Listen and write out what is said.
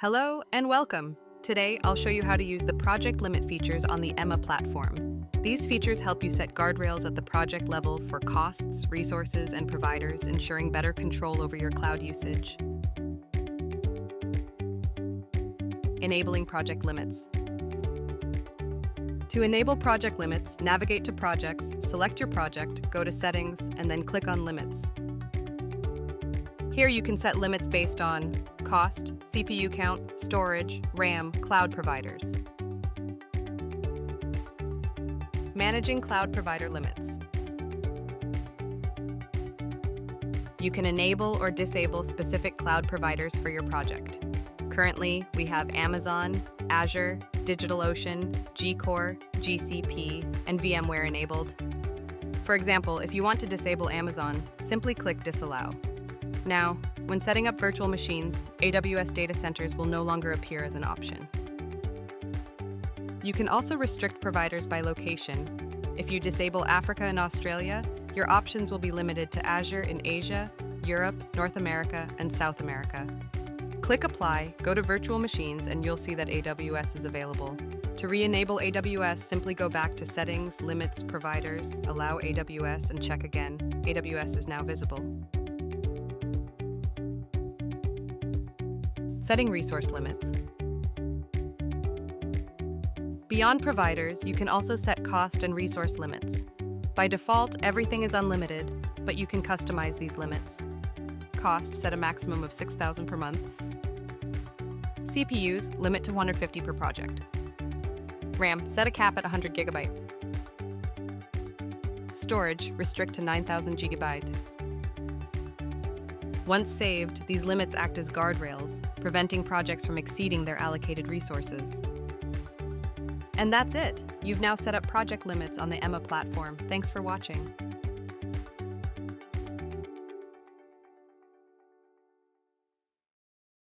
Hello and welcome. Today, I'll show you how to use the project limit features on the Emma platform. These features help you set guardrails at the project level for costs, resources, and providers, ensuring better control over your cloud usage. Enabling project limits. To enable project limits, navigate to Projects, select your project, go to Settings, and then click on Limits. Here you can set limits based on cost, CPU count, storage, RAM, cloud providers. Managing cloud provider limits. You can enable or disable specific cloud providers for your project. Currently, we have Amazon, Azure, DigitalOcean, G-Core, GCP, and VMware enabled. For example, if you want to disable Amazon, simply click Disallow. Now, when setting up virtual machines, AWS data centers will no longer appear as an option. You can also restrict providers by location. If you disable Africa and Australia, your options will be limited to Azure in Asia, Europe, North America, and South America. Click Apply, go to Virtual Machines, and you'll see that AWS is available. To re-enable AWS, simply go back to Settings, Limits, Providers, allow AWS, and check again. AWS is now visible. Setting resource limits. Beyond providers, you can also set cost and resource limits. By default, everything is unlimited, but you can customize these limits. Cost, set a maximum of $6,000 per month. CPUs, limit to 150 per project. RAM, set a cap at 100 GB. Storage, restrict to 9,000 GB. Once saved, these limits act as guardrails, preventing projects from exceeding their allocated resources. And that's it! You've now set up project limits on the Emma platform. Thanks for watching.